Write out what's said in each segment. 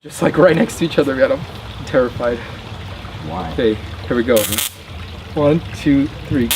Just like right next to each other, man. I'm terrified. Why? Okay, here we go. 1, 2, 3, go.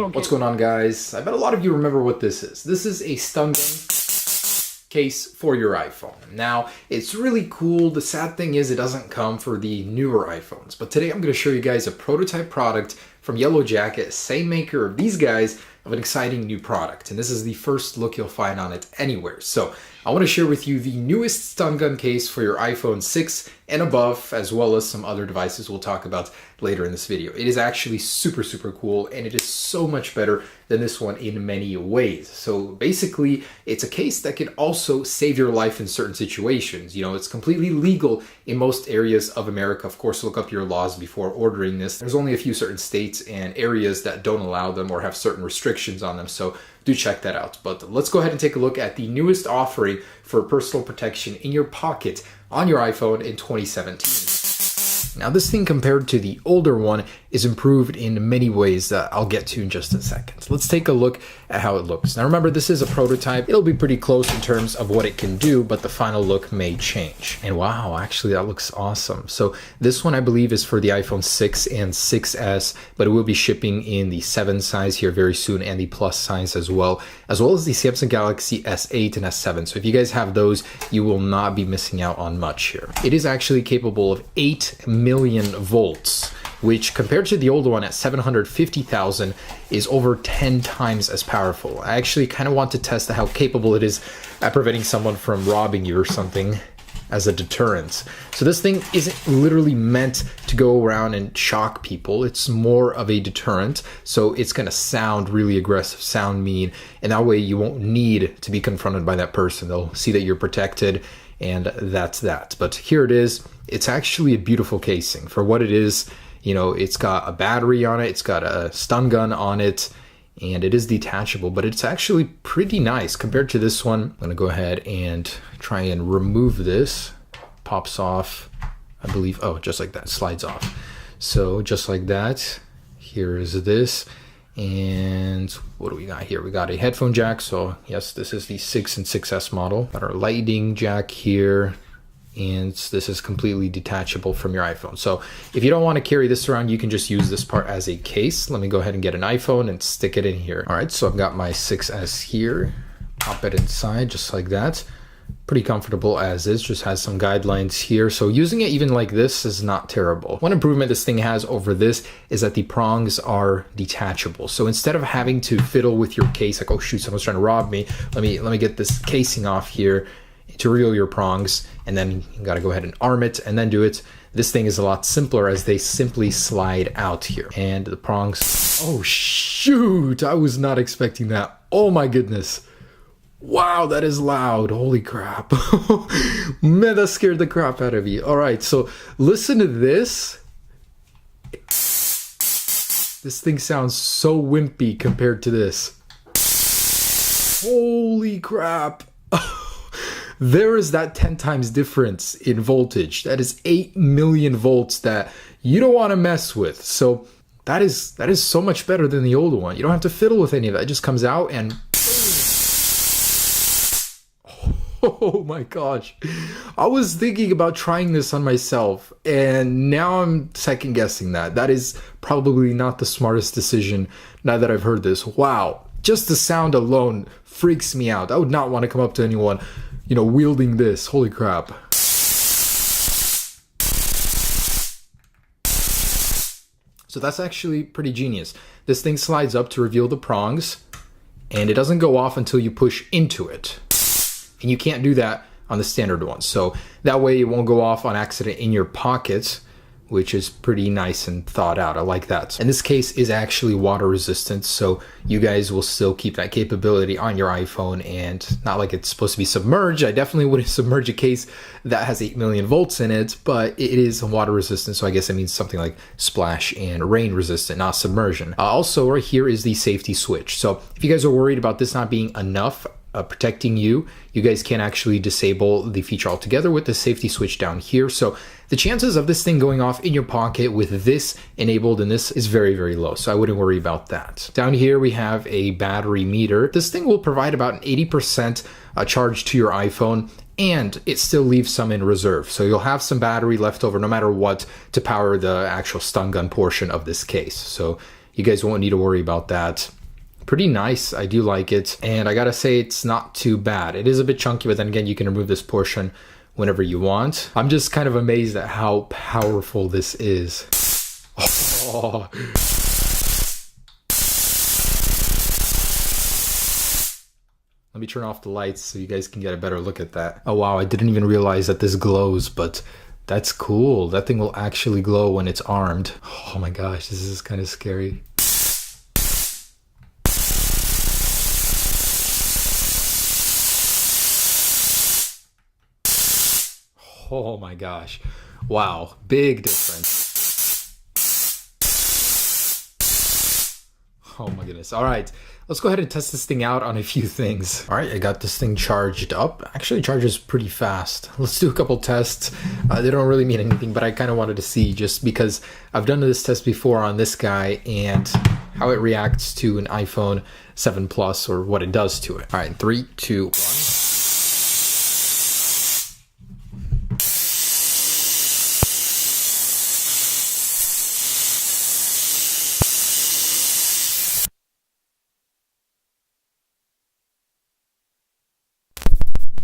What's going on, guys? I bet a lot of you remember what this is. This is a stun gun case for your iPhone. Now, it's really cool. The sad thing is it doesn't come for the newer iPhones. But today I'm going to show you guys a prototype product from Yellow Jacket, same maker of these guys, of an exciting new product. And this is the first look you'll find on it anywhere. So I want to share with you the newest stun gun case for your iPhone 6 and above, as well as some other devices we'll talk about later in this video. It is actually super, super cool, and it is so much better than this one in many ways. So basically, it's a case that can also save your life in certain situations. You know, it's completely legal in most areas of America. Of course, look up your laws before ordering this. There's only a few certain states and areas that don't allow them or have certain restrictions on them, so do check that out. But let's go ahead and take a look at the newest offering for personal protection in your pocket on your iPhone in 2017. Now, this thing compared to the older one is improved in many ways that I'll get to in just a second. Let's take a look at how it looks. Now, remember, this is a prototype. It'll be pretty close in terms of what it can do, but the final look may change. And wow, actually, that looks awesome. So this one, I believe, is for the iPhone 6 and 6S, but it will be shipping in the 7 size here very soon and the Plus size as well as the Samsung Galaxy S8 and S7. So if you guys have those, you will not be missing out on much here. It is actually capable of 8 million volts, which compared to the older one at 750,000 is over 10 times as powerful. I actually kind of want to test how capable it is at preventing someone from robbing you or something as a deterrent. So this thing isn't literally meant to go around and shock people. It's more of a deterrent. So it's going to sound really aggressive, sound mean, and that way you won't need to be confronted by that person. They'll see that you're protected, and that's that. But here it is. It's actually a beautiful casing for what it is. You know, it's got a battery on it, it's got a stun gun on it, and it is detachable, but it's actually pretty nice compared to this one. I'm gonna go ahead and try and remove this. Pops off, I believe. Oh, just like that, slides off. So just like that, here is this. And what do we got here? We got a headphone jack. So yes, this is the 6 and 6S model. Got our lightning jack here. And this is completely detachable from your iPhone. So if you don't want to carry this around, you can just use this part as a case. Let me go ahead and get an iPhone and stick it in here. All right, so I've got my 6S here. Pop it inside just like that. Pretty comfortable as is, just has some guidelines here. So using it even like this is not terrible. One improvement this thing has over this is that the prongs are detachable. So instead of having to fiddle with your case, like, oh shoot, someone's trying to rob me. Let me get this casing off here to reveal your prongs, and then you gotta go ahead and arm it and then do it. This thing is a lot simpler as they simply slide out here. And the prongs, oh shoot, I was not expecting that. Oh my goodness. Wow, that is loud. Holy crap. Man, that scared the crap out of you. All right, so listen to this. This thing sounds so wimpy compared to this. Holy crap. There is that 10 times difference in voltage. That is 8 million volts that you don't want to mess with. So that is so much better than the old one. You don't have to fiddle with any of that. It just comes out and oh my gosh. I was thinking about trying this on myself, and now I'm second guessing that. That is probably not the smartest decision now that I've heard this. Wow. Just the sound alone freaks me out. I would not want to come up to anyone, you know, wielding this. Holy crap. So that's actually pretty genius. This thing slides up to reveal the prongs, and it doesn't go off until you push into it. And you can't do that on the standard one. So that way it won't go off on accident in your pocket, which is pretty nice and thought out. I like that. And this case is actually water resistant, so you guys will still keep that capability on your iPhone, and not like it's supposed to be submerged. I definitely wouldn't submerge a case that has 8 million volts in it, but it is water resistant, so I guess it means something like splash and rain resistant, not submersion. Also, right here is the safety switch. So if you guys are worried about this not being enough, protecting you. You guys can actually disable the feature altogether with the safety switch down here. So the chances of this thing going off in your pocket with this enabled and this is very, very low. So I wouldn't worry about that. Down here, we have a battery meter. This thing will provide about an 80% charge to your iPhone, and it still leaves some in reserve. So you'll have some battery left over no matter what to power the actual stun gun portion of this case. So you guys won't need to worry about that. Pretty nice. I do like it. And I gotta say, it's not too bad. It is a bit chunky, but then again, you can remove this portion whenever you want. I'm just kind of amazed at how powerful this is. Oh. Let me turn off the lights so you guys can get a better look at that. Oh wow, I didn't even realize that this glows, but that's cool. That thing will actually glow when it's armed. Oh my gosh, this is kind of scary. Oh my gosh. Wow, big difference. Oh my goodness. All right, let's go ahead and test this thing out on a few things. All right, I got this thing charged up. Actually, it charges pretty fast. Let's do a couple tests. They don't really mean anything, but I kind of wanted to see just because I've done this test before on this guy and how it reacts to an iPhone 7 Plus or what it does to it. All right, 3, 2, 1.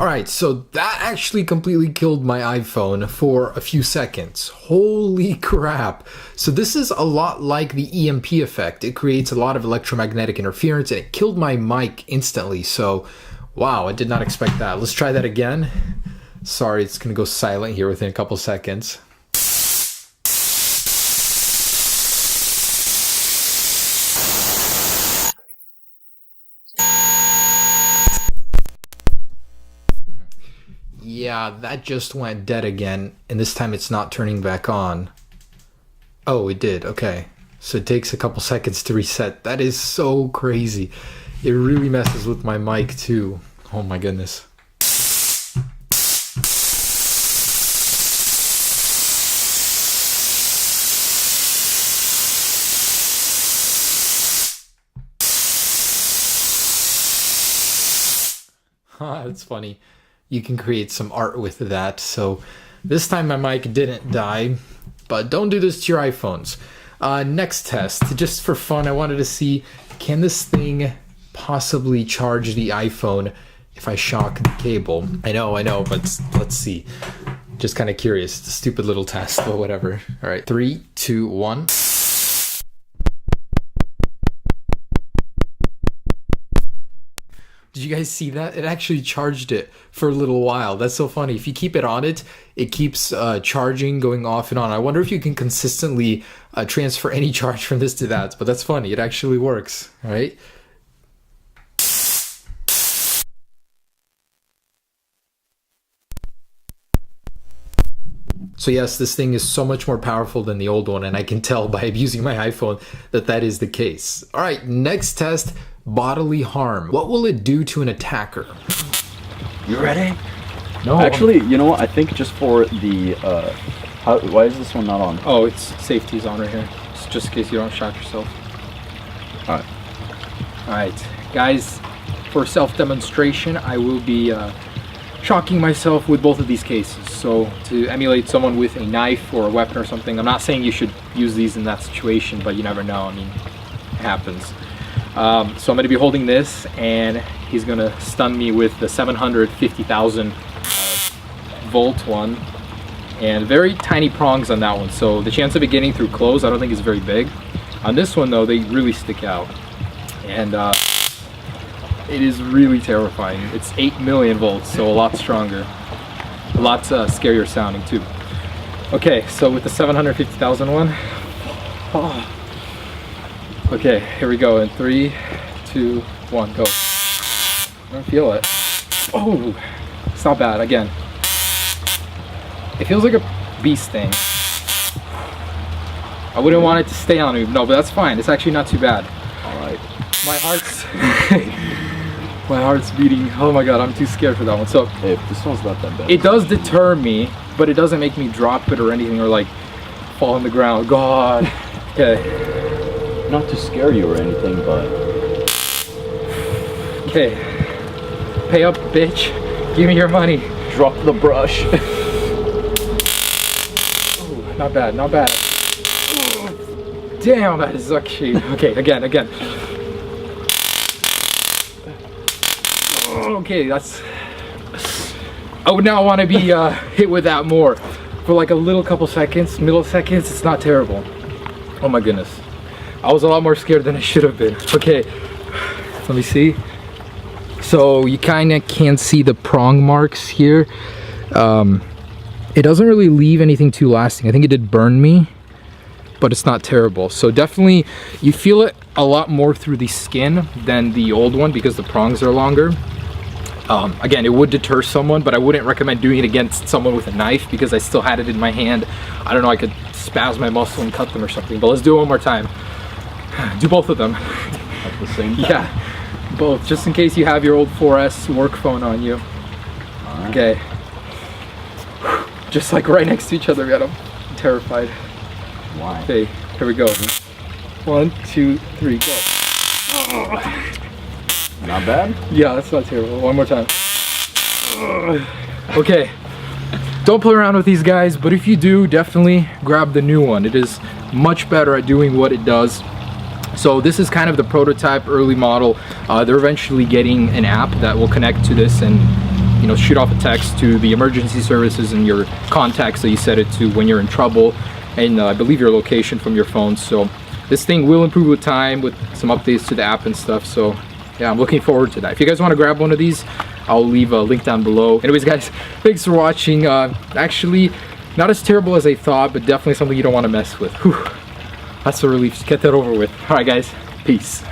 Alright, so that actually completely killed my iPhone for a few seconds. Holy crap. So this is a lot like the EMP effect. It creates a lot of electromagnetic interference and it killed my mic instantly. So, wow, I did not expect that. Let's try that again. Sorry, it's going to go silent here within a couple seconds. Yeah, that just went dead again, and this time it's not turning back on. Oh, it did, okay. So it takes a couple seconds to reset. That is so crazy. It really messes with my mic too. Oh my goodness. That's funny. You can create some art with that. So this time my mic didn't die, but don't do this to your iPhones. Next test, just for fun, I wanted to see, can this thing possibly charge the iPhone if I shock the cable? I know, but let's see. Just kind of curious. It's a stupid little test, but whatever. All right, 3, 2, 1. Did you guys see that? It actually charged it for a little while. That's so funny. If you keep it on it, it keeps charging, going off and on. I wonder if you can consistently transfer any charge from this to that, but that's funny. It actually works, right? So yes, this thing is so much more powerful than the old one, and I can tell by abusing my iPhone that that is the case. All right, next test, bodily harm. What will it do to an attacker? You ready? No. Actually, you know what? I think just for the, why is this one not on? Oh, it's safety's on right here. It's just in case you don't shock yourself. Alright. Alright, guys, for self-demonstration, I will be shocking myself with both of these cases. So to emulate someone with a knife or a weapon or something, I'm not saying you should use these in that situation, but you never know. I mean, it happens. So I'm going to be holding this, and he's going to stun me with the 750,000 volt one, and very tiny prongs on that one. So the chance of it getting through clothes, I don't think is very big. On this one though, they really stick out, and it is really terrifying. It's 8 million volts, so a lot stronger, a lot scarier sounding too. Okay, so with the 750,000 one, oh. Okay, here we go in 3, 2, 1, go. I don't feel it. Oh, it's not bad. Again, it feels like a bee sting. I wouldn't want it to stay on me. No, but that's fine. It's actually not too bad. Alright. My heart's My heart's beating. Oh my god, I'm too scared for that one. So Hey, if this one's not that bad. it does deter me, but it doesn't make me drop it or anything or like fall on the ground. God. Okay. Not to scare you or anything, but Okay. Pay up, bitch. Give me your money. drop the brush. Ooh, not bad, not bad. Damn, that is actually okay. Again. Okay, that's. I would now want to be hit with that more for like a little couple seconds, milliseconds. It's not terrible. Oh my goodness, I was a lot more scared than I should have been. Okay, let me see. So you kind of can see the prong marks here. It doesn't really leave anything too lasting. I think it did burn me, but it's not terrible. So definitely you feel it a lot more through the skin than the old one because the prongs are longer. Again, it would deter someone, but I wouldn't recommend doing it against someone with a knife because I still had it in my hand. I don't know, I could spaz my muscle and cut them or something, but let's do it one more time. Do both of them. At the same time. Yeah, both, just in case you have your old 4S work phone on you. Alright. Okay. Just like right next to each other, man. I'm terrified. Why? Okay, here we go. 1, 2, 3, go. Not bad? Yeah, that's not terrible. One more time. Okay. Don't play around with these guys, but if you do, definitely grab the new one. It is much better at doing what it does. So this is kind of the prototype early model. They're eventually getting an app that will connect to this and shoot off a text to the emergency services and your contacts that you set it to when you're in trouble, and I believe your location from your phone. So this thing will improve with time with some updates to the app and stuff. So yeah, I'm looking forward to that. If you guys want to grab one of these, I'll leave a link down below. Anyways guys, thanks for watching. Actually not as terrible as I thought, but definitely something you don't want to mess with. Whew. That's a relief to get that over with. All right guys, peace.